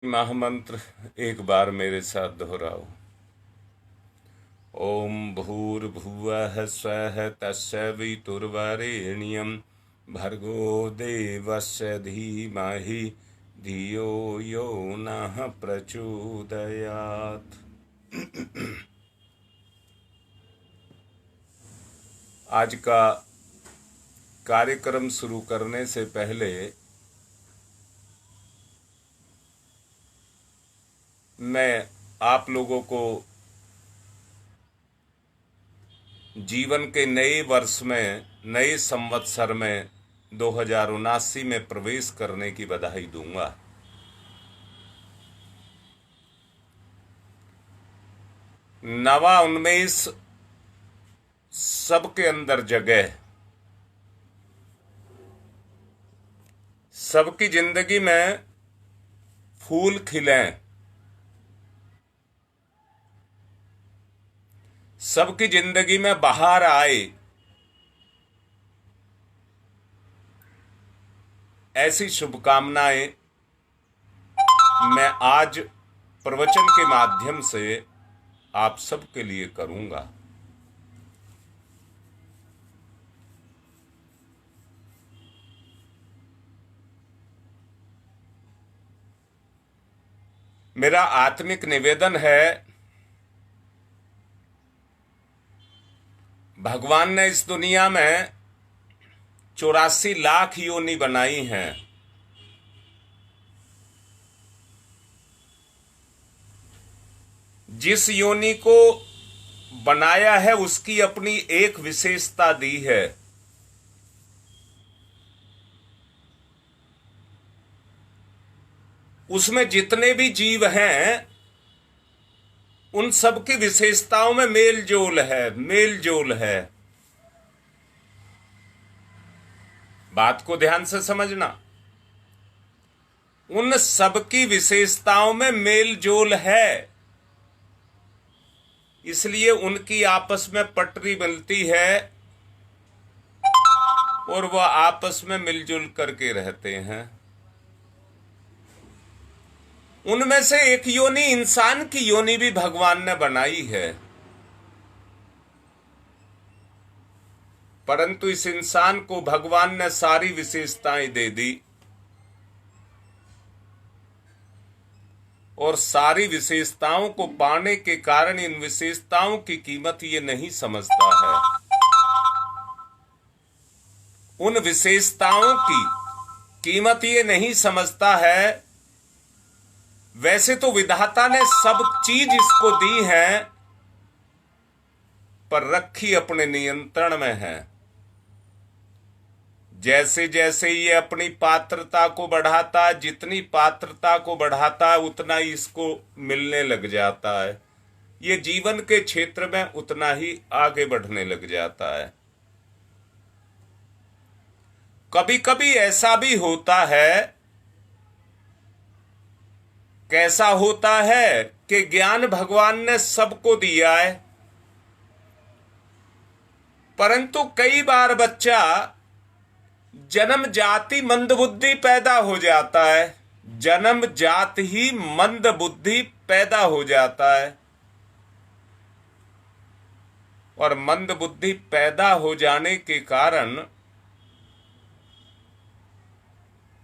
महामंत्र एक बार मेरे साथ दोहराओ। ओम भूर्भुवः स्वः तत्सवितुर्वरेण्यं भर्गो देवस्य धीमहि धियो यो नः प्रचोदयात्। आज का कार्यक्रम शुरू करने से पहले मैं आप लोगों को जीवन के नए वर्ष में, नए संवत्सर में 2079 में प्रवेश करने की बधाई दूंगा। नवा उन्मेष सबके अंदर जगह, सबकी जिंदगी में फूल खिलें, सबकी जिंदगी में बहार आए, ऐसी शुभकामनाएं मैं आज प्रवचन के माध्यम से आप सबके लिए करूंगा। मेरा आत्मिक निवेदन है, भगवान ने इस दुनिया में 84 लाख योनि बनाई हैं। जिस योनि को बनाया है उसकी अपनी एक विशेषता दी है। उसमें जितने भी जीव हैं उन सब की विशेषताओं में मेल जोल है। बात को ध्यान से समझना। उन सब की विशेषताओं में मेल जोल है, इसलिए उनकी आपस में पटरी मिलती है और वह आपस में मिलजुल करके रहते हैं। उनमें से एक योनि, इंसान की योनि भी भगवान ने बनाई है, परंतु इस इंसान को भगवान ने सारी विशेषताएं दे दी और सारी विशेषताओं को पाने के कारण इन विशेषताओं की कीमत ये नहीं समझता है। उन विशेषताओं की कीमत ये नहीं समझता है। वैसे तो विधाता ने सब चीज इसको दी है, पर रखी अपने नियंत्रण में है। जैसे जैसे ये अपनी पात्रता को बढ़ाता है, जितनी पात्रता को बढ़ाता है उतना ही इसको मिलने लग जाता है। ये जीवन के क्षेत्र में उतना ही आगे बढ़ने लग जाता है। कभी कभी ऐसा भी होता है, कैसा होता है कि ज्ञान भगवान ने सबको दिया है, परंतु कई बार बच्चा जन्म जाति मंद बुद्धि पैदा हो जाता है। जन्म जात ही मंद बुद्धि पैदा हो जाता है और मंद बुद्धि पैदा हो जाने के कारण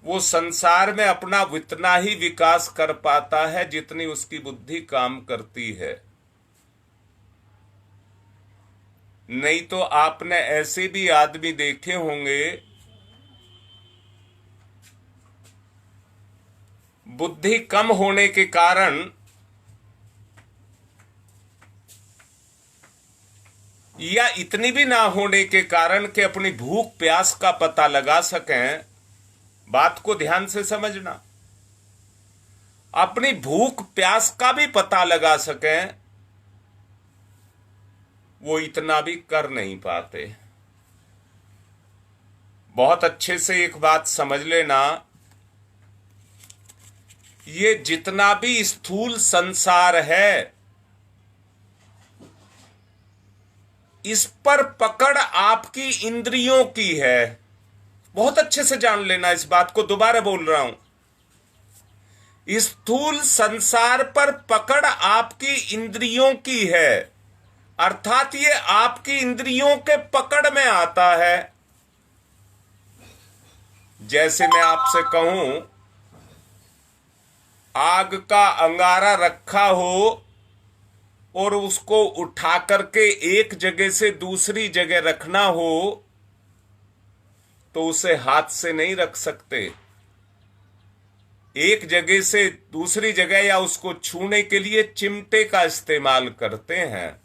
वो संसार में अपना उतना ही विकास कर पाता है जितनी उसकी बुद्धि काम करती है। नहीं तो आपने ऐसे भी आदमी देखे होंगे, बुद्धि कम होने के कारण या इतनी भी ना होने के कारण कि अपनी भूख प्यास का पता लगा सकें। बात को ध्यान से समझना। अपनी भूख प्यास का भी पता लगा सकें, वो इतना भी कर नहीं पाते। बहुत अच्छे से एक बात समझ लेना, ये जितना भी स्थूल संसार है, इस पर पकड़ आपकी इंद्रियों की है। बहुत अच्छे से जान लेना इस बात को, दोबारा बोल रहा हूं। स्थूल संसार पर पकड़ आपकी इंद्रियों की है, अर्थात ये आपकी इंद्रियों के पकड़ में आता है। जैसे मैं आपसे कहूं, आग का अंगारा रखा हो और उसको उठा करके एक जगह से दूसरी जगह रखना हो तो उसे हाथ से नहीं रख सकते। एक जगह से दूसरी जगह या उसको छूने के लिए चिमटे का इस्तेमाल करते हैं।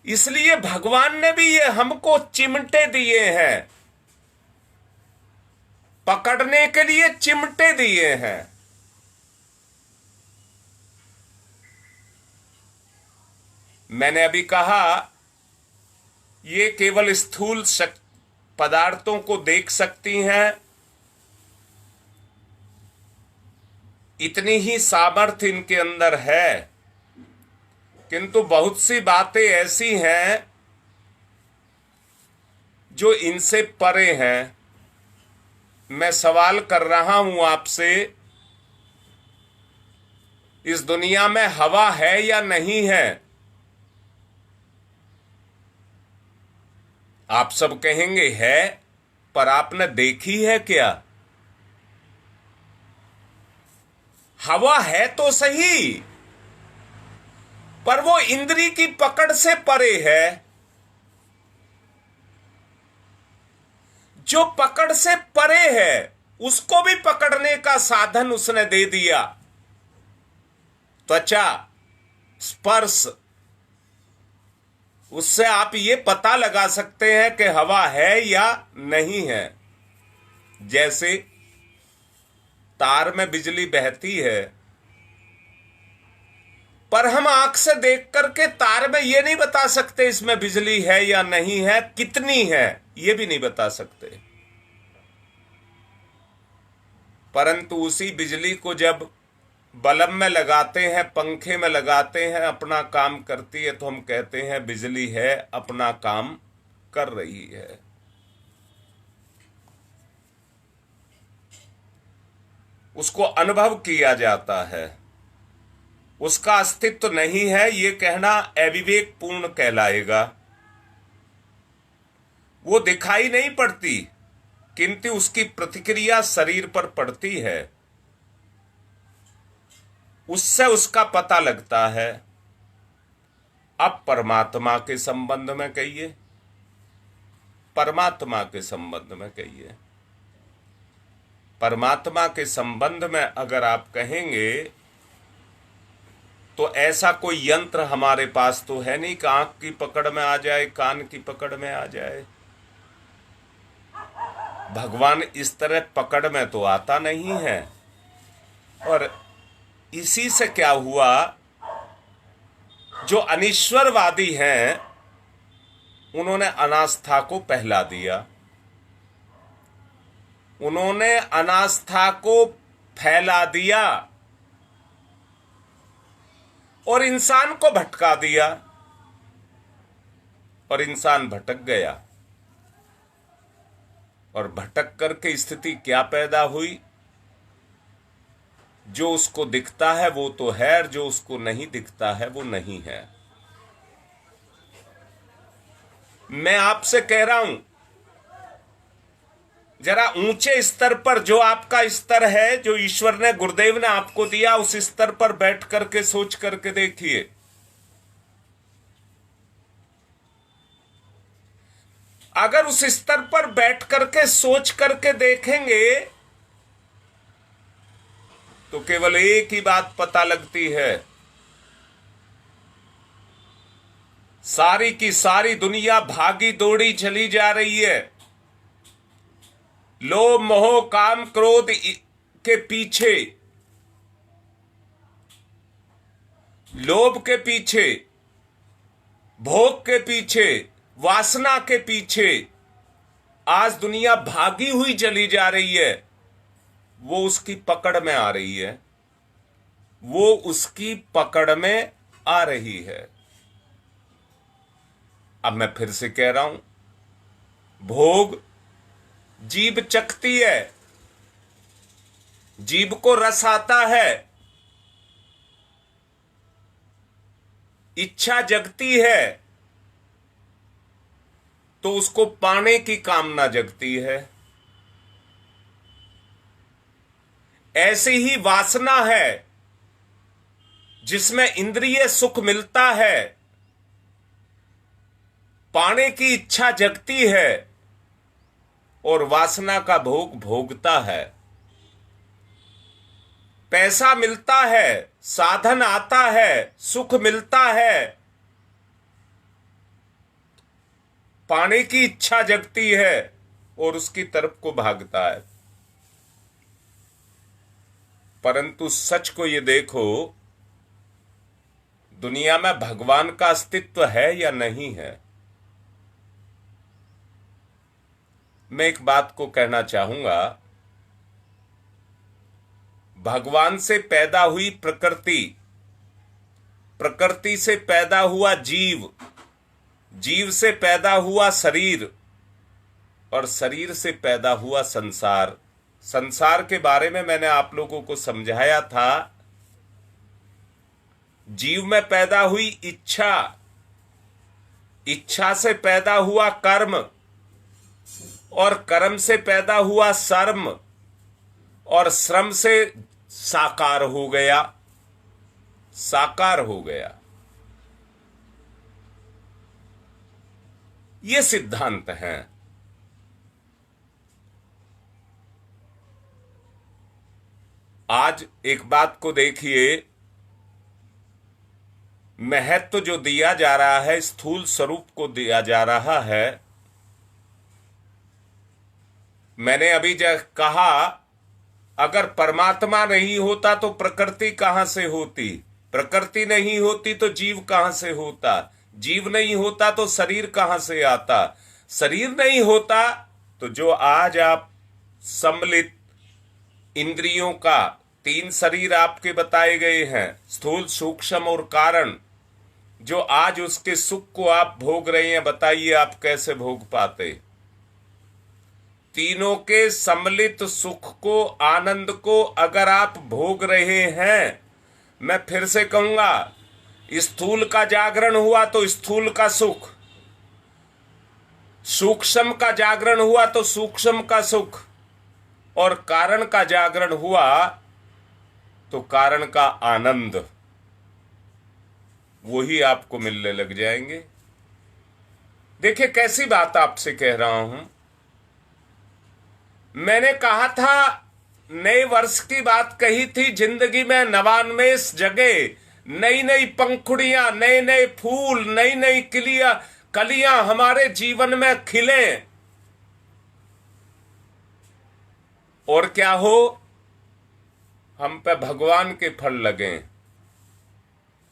इसलिए भगवान ने भी ये हमको चिमटे दिए हैं, पकड़ने के लिए चिमटे दिए हैं। मैंने अभी कहा ये केवल स्थूल पदार्थों को देख सकती हैं, इतनी ही सामर्थ्य इनके अंदर है, किंतु बहुत सी बातें ऐसी हैं जो इनसे परे हैं। मैं सवाल कर रहा हूं आपसे, इस दुनिया में हवा है या नहीं है? आप सब कहेंगे है, पर आपने देखी है क्या? हवा है तो सही, पर वो इंद्री की पकड़ से परे है। जो पकड़ से परे है उसको भी पकड़ने का साधन उसने दे दिया। त्वचा, स्पर्श, उससे आप ये पता लगा सकते हैं कि हवा है या नहीं है। जैसे तार में बिजली बहती है, पर हम आंख से देख करके तार में ये नहीं बता सकते इसमें बिजली है या नहीं है, कितनी है ये भी नहीं बता सकते। परंतु उसी बिजली को जब बल्ब में लगाते हैं, पंखे में लगाते हैं, अपना काम करती है, तो हम कहते हैं बिजली है, अपना काम कर रही है। उसको अनुभव किया जाता है, उसका अस्तित्व नहीं है ये कहना अविवेक पूर्ण कहलाएगा। वो दिखाई नहीं पड़ती, किंतु उसकी प्रतिक्रिया शरीर पर पड़ती है, उससे उसका पता लगता है। अब परमात्मा के संबंध में कहिए, परमात्मा के संबंध में कहिए। परमात्मा के संबंध में अगर आप कहेंगे तो ऐसा कोई यंत्र हमारे पास तो है नहीं कि आंख की पकड़ में आ जाए, कान की पकड़ में आ जाए। भगवान इस तरह पकड़ में तो आता नहीं है। और इसी से क्या हुआ, जो अनीश्वरवादी हैं उन्होंने अनास्था को पहला दिया, उन्होंने अनास्था को फैला दिया और इंसान को भटका दिया, और इंसान भटक गया। और भटक करके स्थिति क्या पैदा हुई, जो उसको दिखता है वो तो है, और जो उसको नहीं दिखता है वो नहीं है। मैं आपसे कह रहा हूं, जरा ऊंचे स्तर पर, जो आपका स्तर है, जो ईश्वर ने, गुरुदेव ने आपको दिया, उस स्तर पर बैठ करके सोच करके देखिए। अगर उस स्तर पर बैठ करके सोच करके देखेंगे तो केवल एक ही बात पता लगती है, सारी की सारी दुनिया भागी दौड़ी चली जा रही है। लोभ मोह काम क्रोध के पीछे, लोभ के पीछे, भोग के पीछे, वासना के पीछे आज दुनिया भागी हुई चली जा रही है। वो उसकी पकड़ में आ रही है, वो उसकी पकड़ में आ रही है। अब मैं फिर से कह रहा हूं, भोग जीभ चखती है, जीभ को रस आता है, इच्छा जगती है, तो उसको पाने की कामना जगती है। ऐसी ही वासना है जिसमें इंद्रिय सुख मिलता है, पाने की इच्छा जगती है और वासना का भोग भोगता है। पैसा मिलता है, साधन आता है, सुख मिलता है, पाने की इच्छा जगती है और उसकी तरफ को भागता है। परंतु सच को ये देखो, दुनिया में भगवान का अस्तित्व है या नहीं है। मैं एक बात को कहना चाहूंगा, भगवान से पैदा हुई प्रकृति, प्रकृति से पैदा हुआ जीव, जीव से पैदा हुआ शरीर और शरीर से पैदा हुआ संसार। संसार के बारे में मैंने आप लोगों को समझाया था। जीव में पैदा हुई इच्छा, इच्छा से पैदा हुआ कर्म और कर्म से पैदा हुआ श्रम और श्रम से साकार हो गया, साकार हो गया। ये सिद्धांत है। आज एक बात को देखिए, महत्व जो दिया जा रहा है स्थूल स्वरूप को दिया जा रहा है। मैंने अभी कहा, अगर परमात्मा नहीं होता तो प्रकृति कहां से होती, प्रकृति नहीं होती तो जीव कहां से होता, जीव नहीं होता तो शरीर कहां से आता, शरीर नहीं होता तो जो आज आप सम्मिलित इंद्रियों का 3 शरीर आपके बताए गए हैं, स्थूल सूक्ष्म और कारण, जो आज उसके सुख को आप भोग रहे हैं, बताइए आप कैसे भोग पाते। तीनों के सम्मिलित सुख को, आनंद को अगर आप भोग रहे हैं, मैं फिर से कहूंगा, स्थूल का जागरण हुआ तो स्थूल का सुख, सूक्ष्म का जागरण हुआ तो सूक्ष्म का सुख, और कारण का जागरण हुआ तो कारण का आनंद, वही आपको मिलने लग जाएंगे। देखिए कैसी बात आपसे कह रहा हूं। मैंने कहा था, नए वर्ष की बात कही थी, जिंदगी में नवान्मेष जगे, नई नई पंखुड़ियां, नए नए फूल, नई नई कलियां हमारे जीवन में खिले, और क्या हो, हम पे भगवान के फल लगें,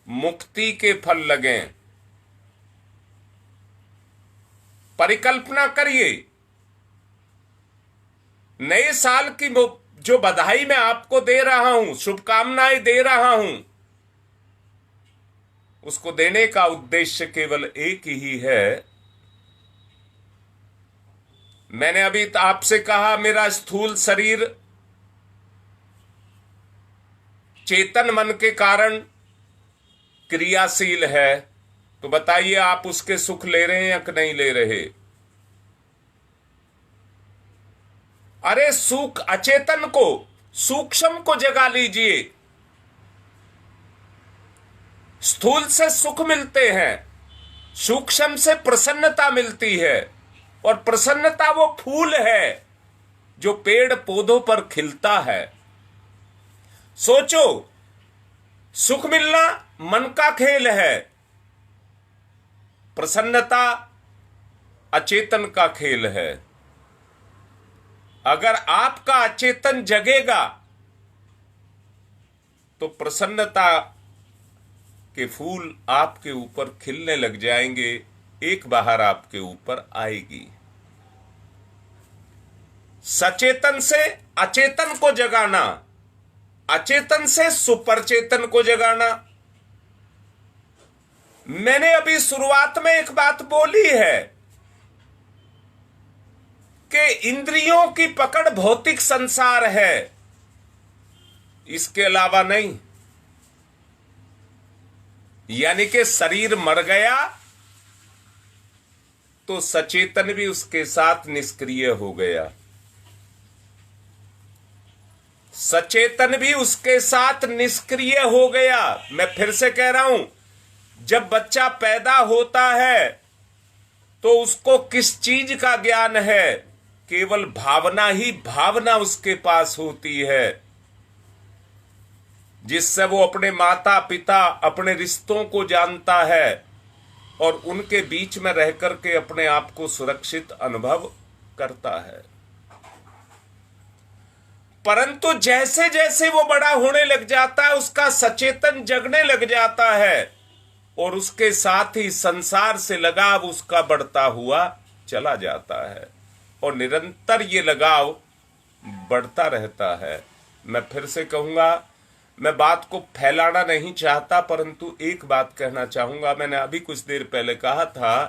मुक्ति के फल लगें। परिकल्पना करिए, नए साल की जो बधाई मैं आपको दे रहा हूं, शुभकामनाएं दे रहा हूं, उसको देने का उद्देश्य केवल एक ही है। मैंने अभी आपसे कहा, मेरा स्थूल शरीर चेतन मन के कारण क्रियाशील है, तो बताइए आप उसके सुख ले रहे हैं या नहीं ले रहे। अरे सुख, अचेतन को, सूक्ष्म को जगा लीजिए। स्थूल से सुख मिलते हैं, सूक्ष्म से प्रसन्नता मिलती है, और प्रसन्नता वो फूल है जो पेड़ पौधों पर खिलता है। सोचो, सुख मिलना मन का खेल है, प्रसन्नता अचेतन का खेल है। अगर आपका अचेतन जगेगा तो प्रसन्नता के फूल आपके ऊपर खिलने लग जाएंगे, एक बाहर आपके ऊपर आएगी। सचेतन से अचेतन को जगाना, अचेतन से सुपरचेतन को जगाना। मैंने अभी शुरुआत में एक बात बोली है कि इंद्रियों की पकड़ भौतिक संसार है, इसके अलावा नहीं। यानी कि शरीर मर गया तो सचेतन भी उसके साथ निष्क्रिय हो गया, सचेतन भी उसके साथ निष्क्रिय हो गया। मैं फिर से कह रहा हूं, जब बच्चा पैदा होता है तो उसको किस चीज का ज्ञान है? केवल भावना ही भावना उसके पास होती है, जिससे वो अपने माता पिता, अपने रिश्तों को जानता है और उनके बीच में रह करके अपने आप को सुरक्षित अनुभव करता है। परंतु जैसे जैसे वो बड़ा होने लग जाता है, उसका सचेतन जगने लग जाता है और उसके साथ ही संसार से लगाव उसका बढ़ता हुआ चला जाता है और निरंतर ये लगाव बढ़ता रहता है। मैं फिर से कहूंगा, मैं बात को फैलाना नहीं चाहता, परंतु एक बात कहना चाहूंगा। मैंने अभी कुछ देर पहले कहा था,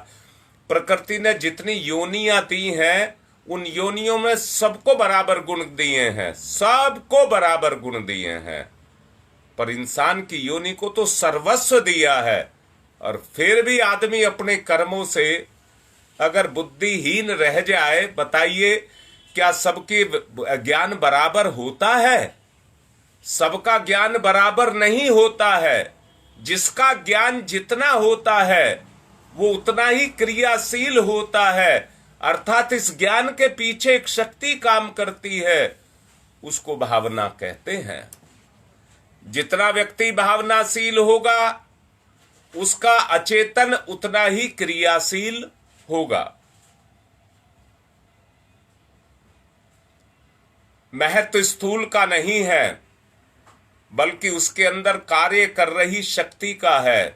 प्रकृति ने जितनी योनियां दी हैं, उन योनियों में सबको बराबर गुण दिए हैं, सबको बराबर गुण दिए हैं, पर इंसान की योनि को तो सर्वस्व दिया है। और फिर भी आदमी अपने कर्मों से अगर बुद्धिहीन रह जाए, बताइए क्या सबके ज्ञान बराबर होता है? सबका ज्ञान बराबर नहीं होता है। जिसका ज्ञान जितना होता है वो उतना ही क्रियाशील होता है, अर्थात इस ज्ञान के पीछे एक शक्ति काम करती है, उसको भावना कहते हैं। जितना व्यक्ति भावनाशील होगा उसका अचेतन उतना ही क्रियाशील होगा। महत्व स्थूल का नहीं है, बल्कि उसके अंदर कार्य कर रही शक्ति का है,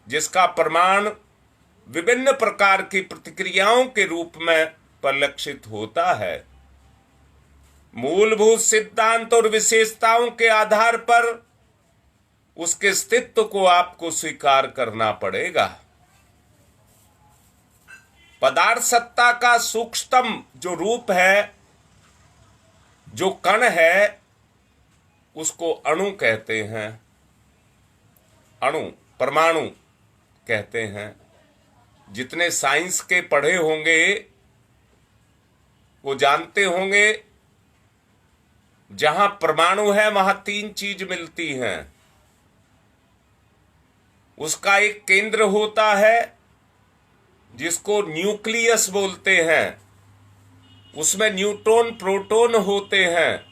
जिसका प्रमाण विभिन्न प्रकार की प्रतिक्रियाओं के रूप में परिलक्षित होता है। मूलभूत सिद्धांत और विशेषताओं के आधार पर उसके अस्तित्व को आपको स्वीकार करना पड़ेगा। पदार्थ सत्ता का सूक्ष्मतम जो रूप है, जो कण है, उसको अणु कहते हैं। अणु, परमाणु कहते हैं। जितने साइंस के पढ़े होंगे वो जानते होंगे, जहां परमाणु है वहां 3 चीज मिलती हैं। उसका एक केंद्र होता है जिसको न्यूक्लियस बोलते हैं, उसमें न्यूट्रॉन प्रोटॉन होते हैं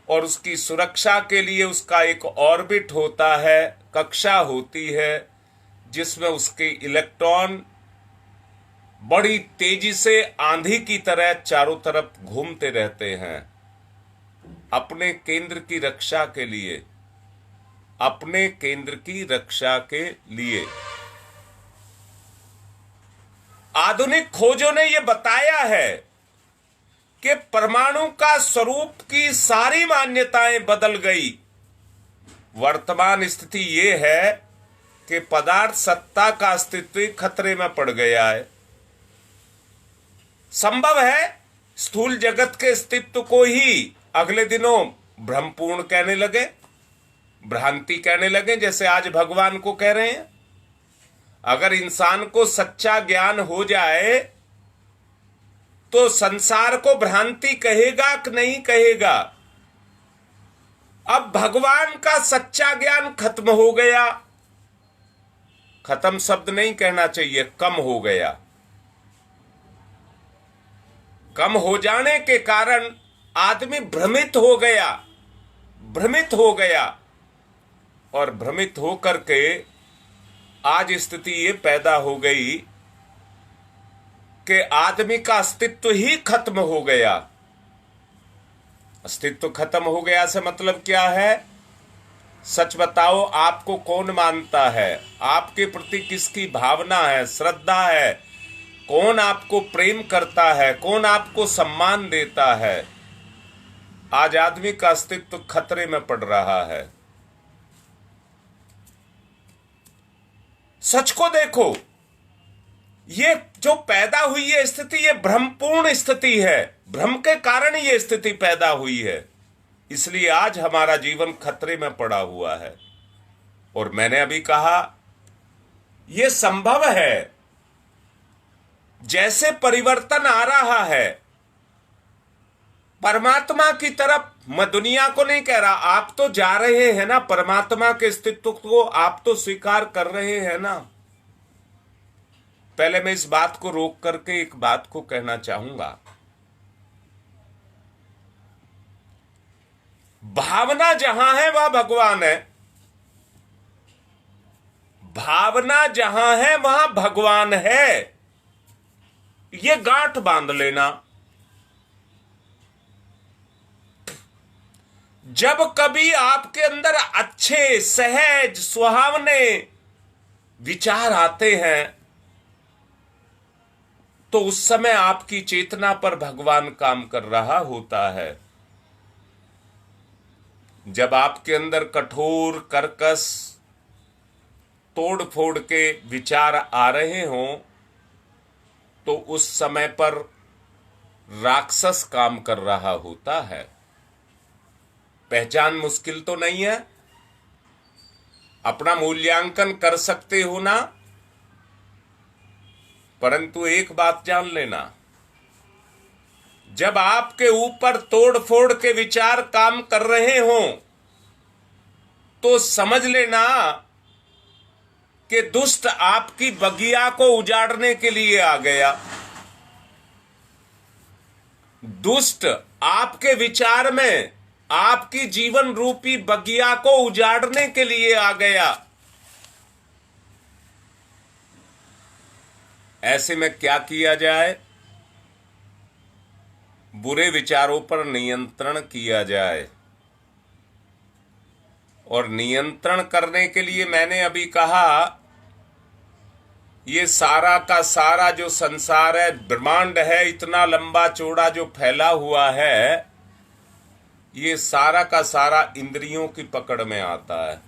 और उसकी सुरक्षा के लिए उसका एक ऑर्बिट होता है, कक्षा होती है, जिसमें उसके इलेक्ट्रॉन बड़ी तेजी से आंधी की तरह चारों तरफ घूमते रहते हैं अपने केंद्र की रक्षा के लिए, अपने केंद्र की रक्षा के लिए। आधुनिक खोजों ने यह बताया है कि परमाणु का स्वरूप की सारी मान्यताएं बदल गई। वर्तमान स्थिति यह है कि पदार्थ सत्ता का अस्तित्व खतरे में पड़ गया है। संभव है स्थूल जगत के अस्तित्व को ही अगले दिनों भ्रमपूर्ण कहने लगे, भ्रांति कहने लगे, जैसे आज भगवान को कह रहे हैं। अगर इंसान को सच्चा ज्ञान हो जाए तो संसार को भ्रांति कहेगा कि नहीं कहेगा? अब भगवान का सच्चा ज्ञान खत्म हो गया। खत्म शब्द नहीं कहना चाहिए, कम हो गया। कम हो जाने के कारण आदमी भ्रमित हो गया, भ्रमित हो गया, और भ्रमित होकर के आज स्थिति ये पैदा हो गई कि आदमी का अस्तित्व ही खत्म हो गया। अस्तित्व खत्म हो गया से मतलब क्या है? सच बताओ, आपको कौन मानता है? आपके प्रति किसकी भावना है, श्रद्धा है? कौन आपको प्रेम करता है? कौन आपको सम्मान देता है? आज आदमी का अस्तित्व खतरे में पड़ रहा है। सच को देखो, ये जो पैदा हुई है स्थिति, ये भ्रमपूर्ण स्थिति है। भ्रम के कारण ये स्थिति पैदा हुई है। इसलिए आज हमारा जीवन खतरे में पड़ा हुआ है। और मैंने अभी कहा यह संभव है, जैसे परिवर्तन आ रहा है परमात्मा की तरफ। मैं दुनिया को नहीं कह रहा, आप तो जा रहे हैं ना, परमात्मा के अस्तित्व को आप तो स्वीकार कर रहे हैं ना। पहले मैं इस बात को रोक करके एक बात को कहना चाहूंगा। भावना जहां है वह भगवान है, भावना जहां है वहां भगवान है। ये गांठ बांध लेना। जब कभी आपके अंदर अच्छे, सहज, सुहावने विचार आते हैं तो उस समय आपकी चेतना पर भगवान काम कर रहा होता है। जब आपके अंदर कठोर, कर्कश, तोड़ फोड़ के विचार आ रहे हों तो उस समय पर राक्षस काम कर रहा होता है। पहचान मुश्किल तो नहीं है, अपना मूल्यांकन कर सकते हो ना। परंतु एक बात जान लेना, जब आपके ऊपर तोड़ फोड़ के विचार काम कर रहे हों तो समझ लेना कि दुष्ट आपकी बगिया को उजाड़ने के लिए आ गया। दुष्ट आपके विचार में आपकी जीवन रूपी बगिया को उजाड़ने के लिए आ गया। ऐसे में क्या किया जाए? बुरे विचारों पर नियंत्रण किया जाए। और नियंत्रण करने के लिए मैंने अभी कहा, ये सारा का सारा जो संसार है, ब्रह्मांड है, इतना लंबा चौड़ा जो फैला हुआ है, ये सारा का सारा इंद्रियों की पकड़ में आता है।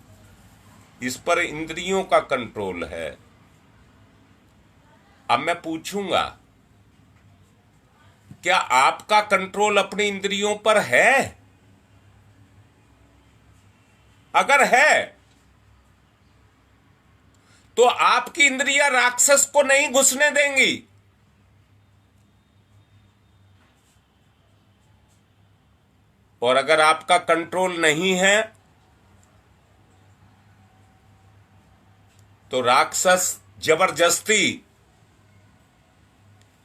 इस पर इंद्रियों का कंट्रोल है। अब मैं पूछूंगा, क्या आपका कंट्रोल अपनी इंद्रियों पर है? अगर है तो आपकी इंद्रियां राक्षस को नहीं घुसने देंगी। और अगर आपका कंट्रोल नहीं है तो राक्षस जबरदस्ती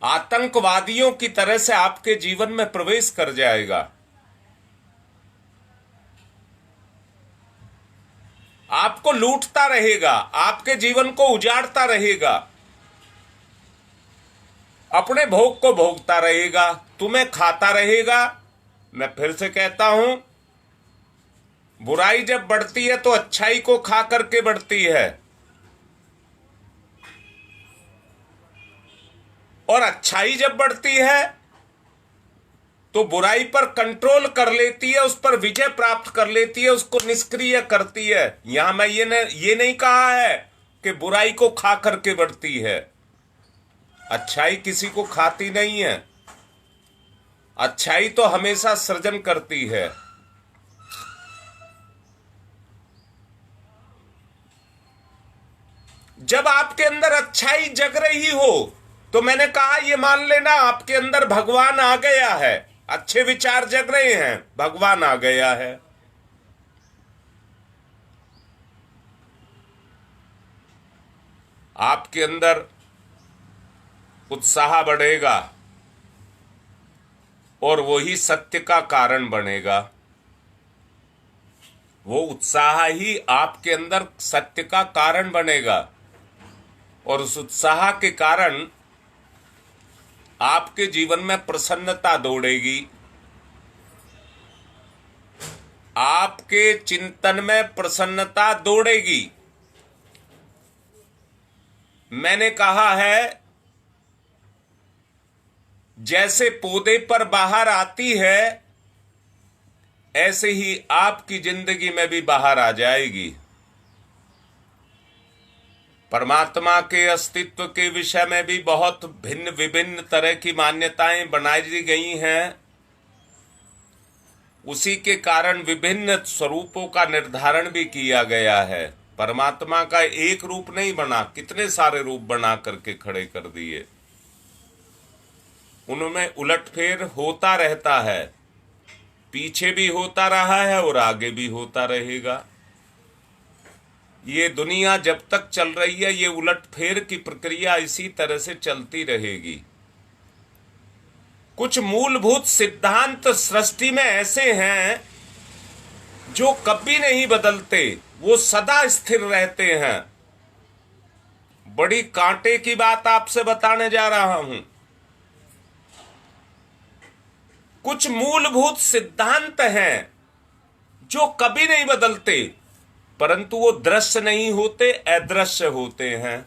आतंकवादियों की तरह से आपके जीवन में प्रवेश कर जाएगा। आपको लूटता रहेगा, आपके जीवन को उजाड़ता रहेगा, अपने भोग को भोगता रहेगा, तुम्हें खाता रहेगा। मैं फिर से कहता हूं, बुराई जब बढ़ती है तो अच्छाई को खा करके बढ़ती है, और अच्छाई जब बढ़ती है तो बुराई पर कंट्रोल कर लेती है, उस पर विजय प्राप्त कर लेती है, उसको निष्क्रिय करती है। यहां मैं ये नहीं कहा है कि बुराई को खा करके बढ़ती है। अच्छाई किसी को खाती नहीं है, अच्छाई तो हमेशा सृजन करती है। जब आपके अंदर अच्छाई जग रही हो तो मैंने कहा, ये मान लेना आपके अंदर भगवान आ गया है। अच्छे विचार जग रहे हैं, भगवान आ गया है। आपके अंदर उत्साह बढ़ेगा और वही सत्य का कारण बनेगा। वो उत्साह ही आपके अंदर सत्य का कारण बनेगा, और उस उत्साह के कारण आपके जीवन में प्रसन्नता दौड़ेगी, आपके चिंतन में प्रसन्नता दौड़ेगी। मैंने कहा है, जैसे पौधे पर बाहर आती है ऐसे ही आपकी जिंदगी में भी बाहर आ जाएगी। परमात्मा के अस्तित्व के विषय में भी बहुत भिन्न विभिन्न तरह की मान्यताएं बनाई गई हैं। उसी के कारण विभिन्न स्वरूपों का निर्धारण भी किया गया है। परमात्मा का एक रूप नहीं बना, कितने सारे रूप बना करके खड़े कर दिए। उनमें उलटफेर होता रहता है, पीछे भी होता रहा है और आगे भी होता रहेगा। ये दुनिया जब तक चल रही है, ये उलटफेर की प्रक्रिया इसी तरह से चलती रहेगी। कुछ मूलभूत सिद्धांत सृष्टि में ऐसे हैं जो कभी नहीं बदलते, वो सदा स्थिर रहते हैं। बड़ी कांटे की बात आपसे बताने जा रहा हूं। कुछ मूलभूत सिद्धांत हैं जो कभी नहीं बदलते, परंतु वो दृश्य नहीं होते, अदृश्य होते हैं।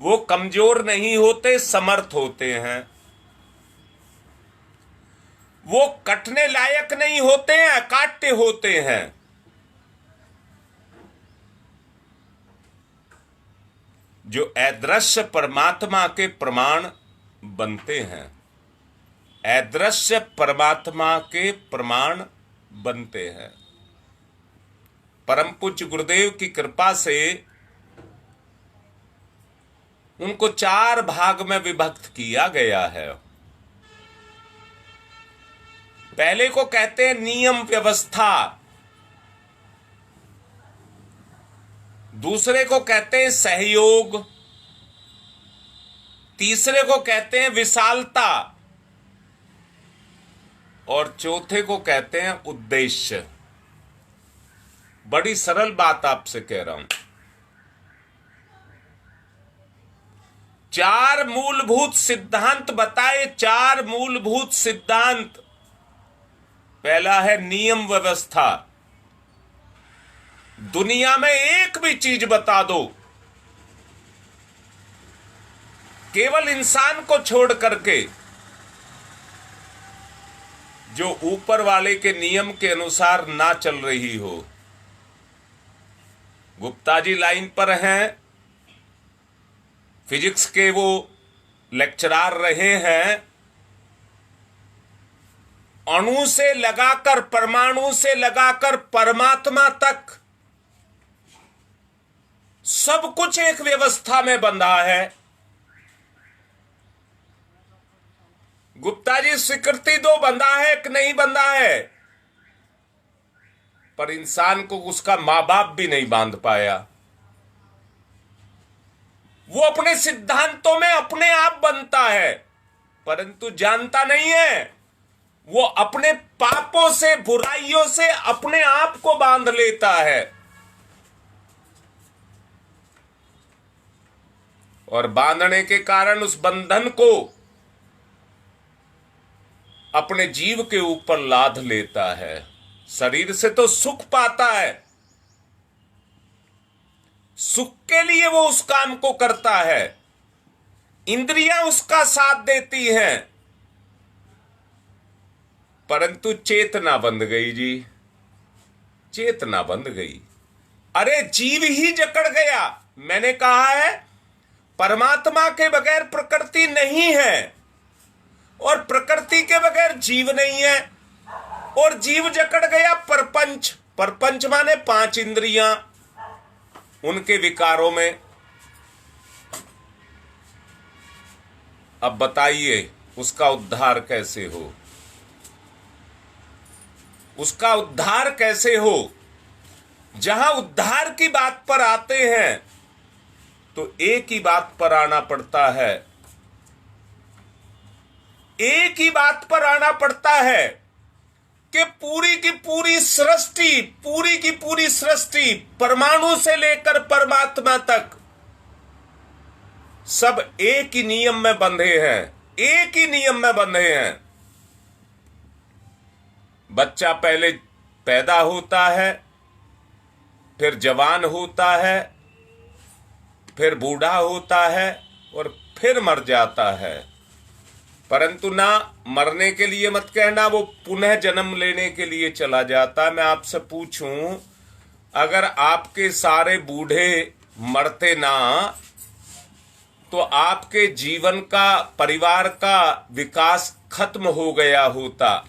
वो कमजोर नहीं होते, समर्थ होते हैं। वो कटने लायक नहीं होते हैं, अकाट्य होते हैं। जो अदृश्य परमात्मा के प्रमाण बनते हैं, अदृश्य परमात्मा के प्रमाण बनते हैं। परम पूज्य गुरुदेव की कृपा से उनको 4 भाग में विभक्त किया गया है। पहले को कहते हैं नियम व्यवस्था, दूसरे को कहते हैं सहयोग, तीसरे को कहते हैं विशालता और चौथे को कहते हैं उद्देश्य। बड़ी सरल बात आपसे कह रहा हूं। 4 मूलभूत सिद्धांत बताए, 4 मूलभूत सिद्धांत। पहला है नियम व्यवस्था। दुनिया में एक भी चीज बता दो, केवल इंसान को छोड़ करके, जो ऊपर वाले के नियम के अनुसार ना चल रही हो। गुप्ता जी लाइन पर हैं, फिजिक्स के वो लेक्चरार रहे हैं। अणु से लगाकर, परमाणु से लगाकर परमात्मा तक सब कुछ एक व्यवस्था में बंधा है। गुप्ता जी स्वीकृति दो, बंधा है कि नहीं बंधा है? पर इंसान को उसका मां बाप भी नहीं बांध पाया। वो अपने सिद्धांतों में अपने आप बनता है, परंतु जानता नहीं है वो अपने पापों से, बुराइयों से अपने आप को बांध लेता है। और बांधने के कारण उस बंधन को अपने जीव के ऊपर लाद लेता है। शरीर से तो सुख पाता है, सुख के लिए वो उस काम को करता है, इंद्रियां उसका साथ देती हैं, परंतु चेतना बंध गई जी, चेतना बंध गई। अरे जीव ही जकड़ गया। मैंने कहा है परमात्मा के बगैर प्रकृति नहीं है और प्रकृति के बगैर जीव नहीं है, और जीव जकड़ गया परपंच। परपंच माने 5 इंद्रियां, उनके विकारों में। अब बताइए उसका उद्धार कैसे हो? उसका उद्धार कैसे हो? जहां उद्धार की बात पर आते हैं तो एक ही बात पर आना पड़ता है, एक ही बात पर आना पड़ता है कि पूरी की पूरी सृष्टि, पूरी की पूरी सृष्टि, परमाणु से लेकर परमात्मा तक सब एक ही नियम में बंधे हैं, एक ही नियम में बंधे हैं। बच्चा पहले पैदा होता है, फिर जवान होता है, फिर बूढ़ा होता है और फिर मर जाता है। परंतु ना मरने के लिए मत कहना, वो पुनः जन्म लेने के लिए चला जाता है। मैं आपसे पूछूं, अगर आपके सारे बूढ़े मरते ना तो आपके जीवन का, परिवार का विकास खत्म हो गया होता।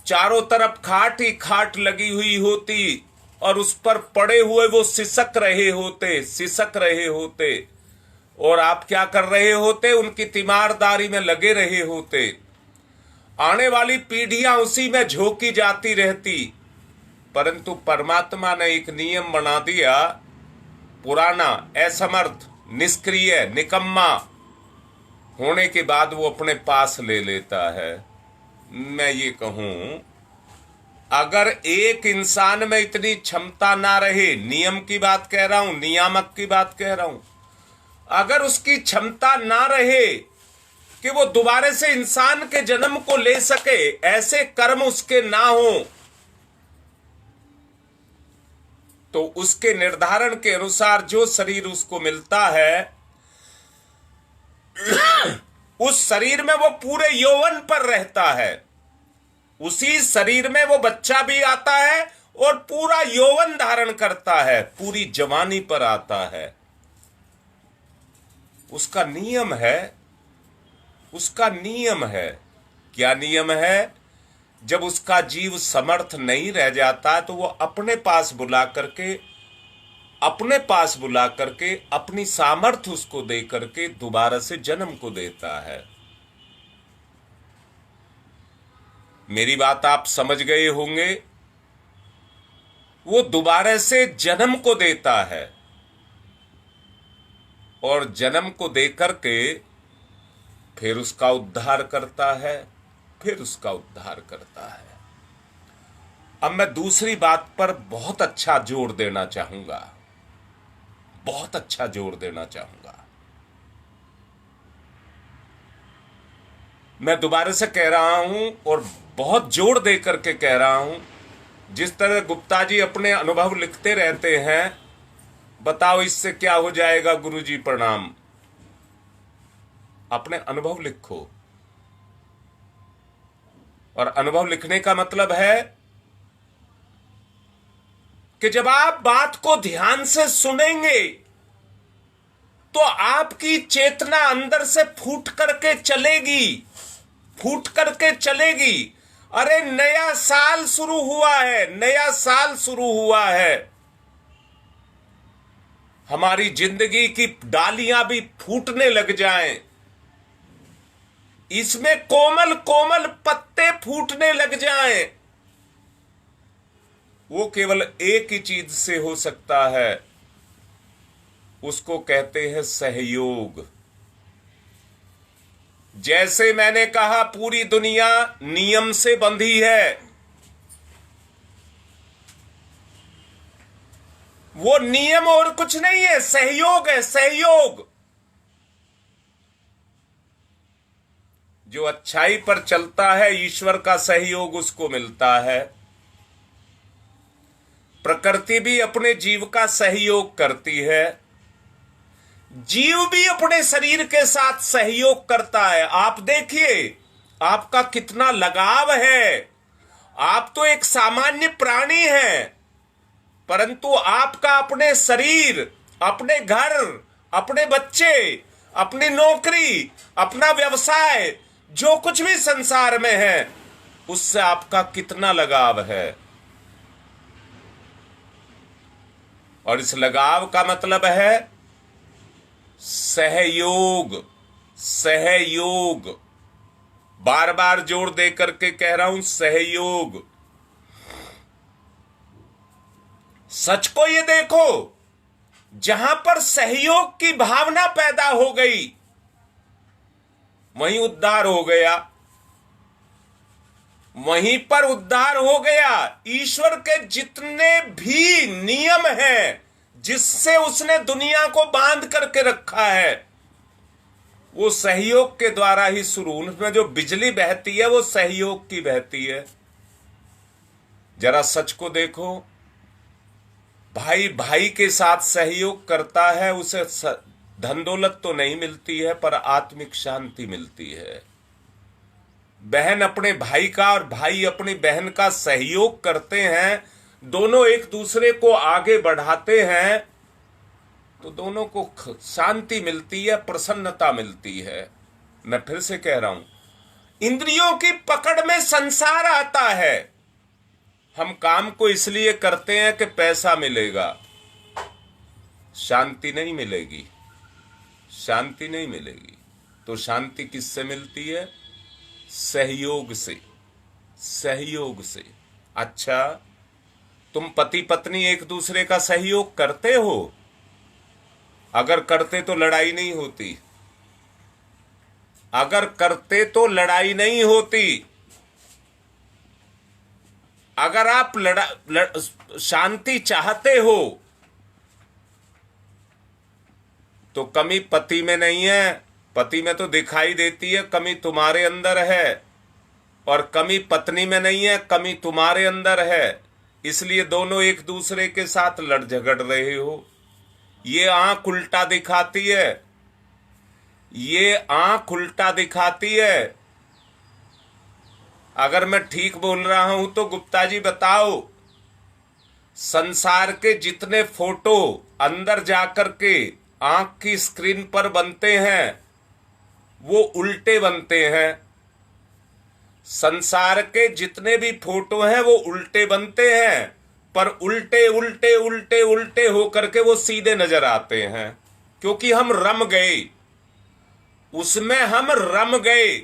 चारों तरफ खाट ही खाट लगी हुई होती और उस पर पड़े हुए वो सिसक रहे होते और आप क्या कर रहे होते? उनकी तीमारदारी में लगे रहे होते। आने वाली पीढ़ियां उसी में झोंकी जाती रहती, परंतु परमात्मा ने एक नियम बना दिया, पुराना, असमर्थ, निष्क्रिय, निकम्मा होने के बाद वो अपने पास ले लेता है। मैं ये कहूं, अगर एक इंसान में इतनी क्षमता ना रहे, नियम की बात कह रहा हूं, नियामक की बात कह रहा हूं, अगर उसकी क्षमता ना रहे कि वो दोबारा से इंसान के जन्म को ले सके, ऐसे कर्म उसके ना हो, तो उसके निर्धारण के अनुसार जो शरीर उसको मिलता है, उस शरीर में वो पूरे यौवन पर रहता है। उसी शरीर में वो बच्चा भी आता है और पूरा यौवन धारण करता है, पूरी जवानी पर आता है। उसका नियम है, उसका नियम है। क्या नियम है? जब उसका जीव समर्थ नहीं रह जाता तो वो अपने पास बुला करके अपनी सामर्थ्य उसको दे करके दोबारा से जन्म को देता है। मेरी बात आप समझ गए होंगे। वो दोबारा से जन्म को देता है और जन्म को दे करके फिर उसका उद्धार करता है, अब मैं दूसरी बात पर बहुत अच्छा जोर देना चाहूंगा। मैं दोबारा से कह रहा हूं और बहुत जोर दे करके कह रहा हूं, जिस तरह गुप्ता जी अपने अनुभव लिखते रहते हैं, बताओ इससे क्या हो जाएगा गुरुजी, प्रणाम। अपने अनुभव लिखो, और अनुभव लिखने का मतलब है कि जब आप बात को ध्यान से सुनेंगे तो आपकी चेतना अंदर से फूट करके चलेगी। अरे नया साल शुरू हुआ है, हमारी जिंदगी की डालियां भी फूटने लग जाएं, इसमें कोमल कोमल पत्ते फूटने लग जाएं, वो केवल एक ही चीज से हो सकता है, उसको कहते हैं सहयोग। जैसे मैंने कहा, पूरी दुनिया नियम से बंधी है, वो नियम और कुछ नहीं है, सहयोग है, सहयोग। जो अच्छाई पर चलता है, ईश्वर का सहयोग उसको मिलता है। प्रकृति भी अपने जीव का सहयोग करती है, जीव भी अपने शरीर के साथ सहयोग करता है। आप देखिए, आपका कितना लगाव है। आप तो एक सामान्य प्राणी हैं, परंतु आपका अपने शरीर, अपने घर, अपने बच्चे, अपनी नौकरी, अपना व्यवसाय, जो कुछ भी संसार में है, उससे आपका कितना लगाव है। और इस लगाव का मतलब है सहयोग। बार बार जोर दे करके कह रहा हूं, सहयोग। सच को ये देखो, जहां पर सहयोग की भावना पैदा हो गई, वहीं उद्धार हो गया, वहीं पर उद्धार हो गया। ईश्वर के जितने भी नियम हैं जिससे उसने दुनिया को बांध करके रखा है, वो सहयोग के द्वारा ही शुरू। उनमें जो बिजली बहती है वो सहयोग की बहती है। जरा सच को देखो, भाई भाई के साथ सहयोग करता है, उसे धन दौलत तो नहीं मिलती है, पर आत्मिक शांति मिलती है। बहन अपने भाई का और भाई अपनी बहन का सहयोग करते हैं, दोनों एक दूसरे को आगे बढ़ाते हैं, तो दोनों को शांति मिलती है, प्रसन्नता मिलती है। मैं फिर से कह रहा हूं, इंद्रियों की पकड़ में संसार आता है। हम काम को इसलिए करते हैं कि पैसा मिलेगा, शांति नहीं मिलेगी, शांति नहीं मिलेगी। तो शांति किससे मिलती है? सहयोग से, सहयोग से। अच्छा, तुम पति पत्नी एक दूसरे का सहयोग करते हो? अगर करते तो लड़ाई नहीं होती, अगर करते तो लड़ाई नहीं होती। अगर आप शांति चाहते हो तो कमी पति में नहीं है, पति में तो दिखाई देती है, कमी तुम्हारे अंदर है। और कमी पत्नी में नहीं है, कमी तुम्हारे अंदर है। इसलिए दोनों एक दूसरे के साथ लड़ झगड़ रहे हो। ये आंख उल्टा दिखाती है, ये आंख उल्टा दिखाती है। अगर मैं ठीक बोल रहा हूं तो गुप्ता जी बताओ, संसार के जितने फोटो अंदर जाकर के आंख की स्क्रीन पर बनते हैं वो उल्टे बनते हैं। संसार के जितने भी फोटो हैं वो उल्टे बनते हैं, पर उल्टे उल्टे उल्टे उल्टे होकर के वो सीधे नजर आते हैं, क्योंकि हम रम गए उसमें, हम रम गए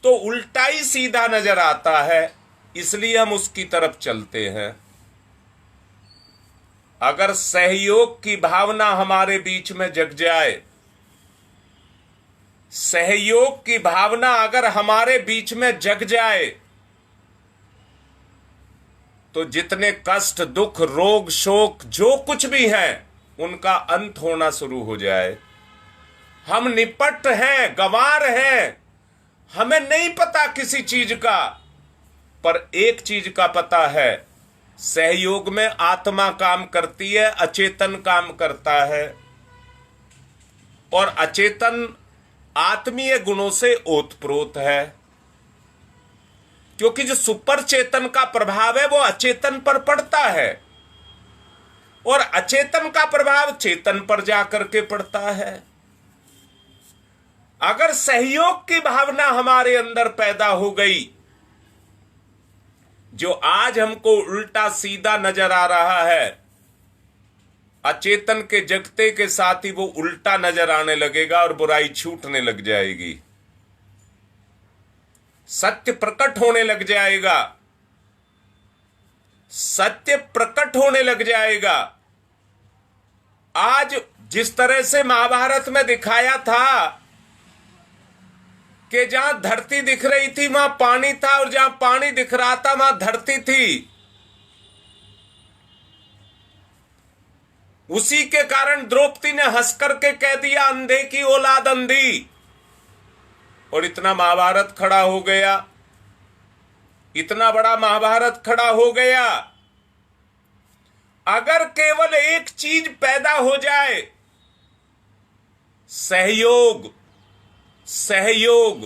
तो उल्टा ही सीधा नजर आता है, इसलिए हम उसकी तरफ चलते हैं। अगर सहयोग की भावना हमारे बीच में जग जाए, सहयोग की भावना अगर हमारे बीच में जग जाए, तो जितने कष्ट, दुख, रोग, शोक जो कुछ भी है उनका अंत होना शुरू हो जाए। हम निपट हैं, गंवार हैं, हमें नहीं पता किसी चीज का, पर एक चीज का पता है, सहयोग में आत्मा काम करती है, अचेतन काम करता है। और अचेतन आत्मीय गुणों से ओतप्रोत है, क्योंकि जो सुपर चेतन का प्रभाव है वो अचेतन पर पड़ता है, और अचेतन का प्रभाव चेतन पर जाकर के पड़ता है। अगर सहयोग की भावना हमारे अंदर पैदा हो गई, जो आज हमको उल्टा सीधा नजर आ रहा है, अचेतन के जगते के साथ ही वो उल्टा नजर आने लगेगा और बुराई छूटने लग जाएगी, सत्य प्रकट होने लग जाएगा, सत्य प्रकट होने लग जाएगा। आज जिस तरह से महाभारत में दिखाया था कि जहां धरती दिख रही थी वहां पानी था, और जहां पानी दिख रहा था वहां धरती थी, उसी के कारण द्रौपदी ने हंस करके कह दिया अंधे की औलाद अंधी, और इतना महाभारत खड़ा हो गया, इतना बड़ा महाभारत खड़ा हो गया। अगर केवल एक चीज पैदा हो जाए, सहयोग, सहयोग,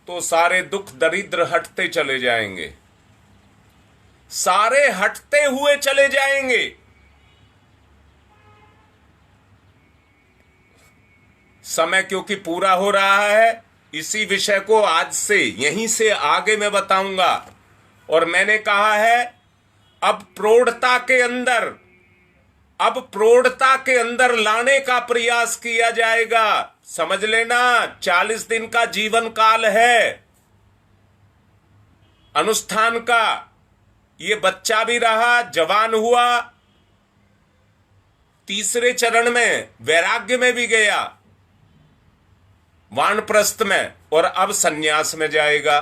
तो सारे दुख दरिद्र हटते चले जाएंगे, सारे हटते हुए चले जाएंगे। समय क्योंकि पूरा हो रहा है, इसी विषय को आज से यहीं से आगे मैं बताऊंगा। और मैंने कहा है अब प्रौढ़ता के अंदर, अब प्रौढ़ता के अंदर लाने का प्रयास किया जाएगा। समझ लेना, 40 दिन का जीवन काल है अनुष्ठान का। ये बच्चा भी रहा, जवान हुआ, तीसरे चरण में वैराग्य में भी गया, वानप्रस्थ में, और अब सन्यास में जाएगा।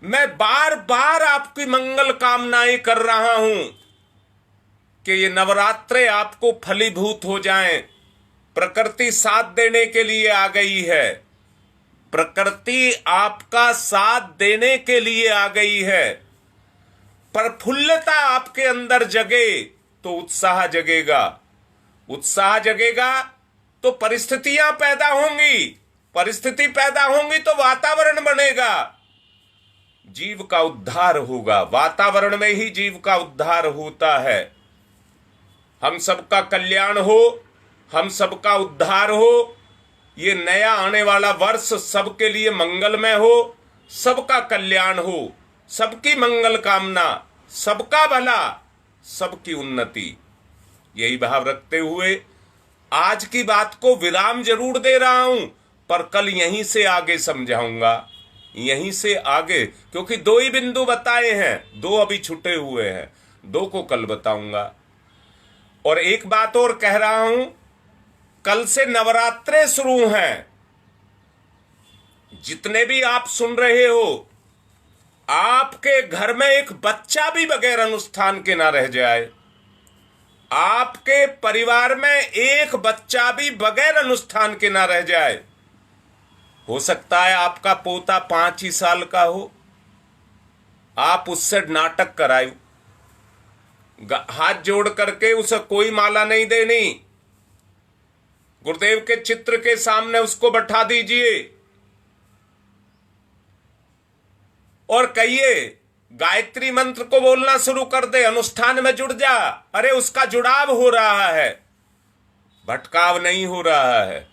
मैं बार बार आपकी मंगल कामनाएं कर रहा हूं कि ये नवरात्रे आपको फलीभूत हो जाएं। प्रकृति साथ देने के लिए आ गई है, प्रकृति आपका साथ देने के लिए आ गई है। प्रफुल्लता आपके अंदर जगे तो उत्साह जगेगा, उत्साह जगेगा तो परिस्थितियां पैदा होंगी, परिस्थिति पैदा होंगी तो वातावरण बनेगा, जीव का उद्धार होगा। वातावरण में ही जीव का उद्धार होता है। हम सबका कल्याण हो, हम सबका उद्धार हो, ये नया आने वाला वर्ष सबके लिए मंगलमय हो, सबका कल्याण हो, सबकी मंगल कामना, सबका भला, सबकी उन्नति। यही भाव रखते हुए आज की बात को विराम जरूर दे रहा हूं, पर कल यहीं से आगे समझाऊंगा, यहीं से आगे, क्योंकि 2 ही बिंदु बताए हैं, 2 अभी छुटे हुए हैं, 2 को कल बताऊंगा। और एक बात और कह रहा हूं, कल से नवरात्रे शुरू हैं। जितने भी आप सुन रहे हो, आपके घर में एक बच्चा भी बगैर अनुष्ठान के ना रह जाए, आपके परिवार में एक बच्चा भी बगैर अनुष्ठान के ना रह जाए। हो सकता है आपका पोता 5 ही साल का हो, आप उससे नाटक कराओ, हाथ जोड़ करके उसे कोई माला नहीं देनी, गुरुदेव के चित्र के सामने उसको बैठा दीजिए और कहिए गायत्री मंत्र को बोलना शुरू कर दे, अनुष्ठान में जुड़ जा। अरे उसका जुड़ाव हो रहा है, भटकाव नहीं हो रहा है।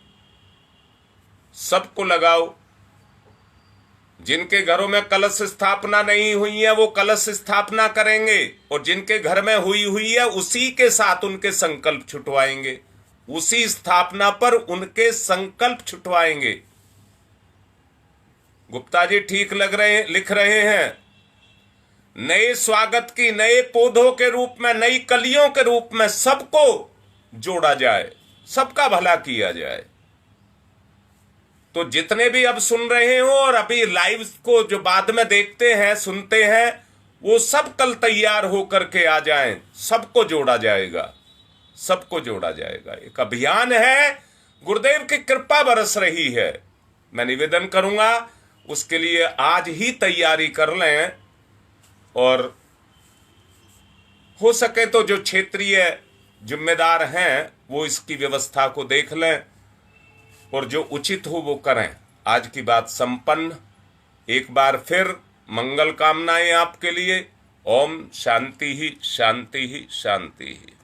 सबको लगाओ। जिनके घरों में कलश स्थापना नहीं हुई है वो कलश स्थापना करेंगे, और जिनके घर में हुई है उसी के साथ उनके संकल्प छुटवाएंगे, उसी स्थापना पर उनके संकल्प छुटवाएंगे। गुप्ता जी ठीक लिख रहे हैं, नए स्वागत की, नए पौधों के रूप में, नई कलियों के रूप में सबको जोड़ा जाए, सबका भला किया जाए। तो जितने भी अब सुन रहे हो और अभी लाइव को जो बाद में देखते हैं, सुनते हैं, वो सब कल तैयार होकर के आ जाएं, सबको जोड़ा जाएगा, सबको जोड़ा जाएगा। एक अभियान है, गुरुदेव की कृपा बरस रही है। मैं निवेदन करूंगा उसके लिए आज ही तैयारी कर लें, और हो सके तो जो क्षेत्रीय जिम्मेदार हैं वो इसकी व्यवस्था को देख लें और जो उचित हो वो करें। आज की बात संपन्न। एक बार फिर मंगल कामनाएं आपके लिए। ओम शांति ही शांति ही शांति ही।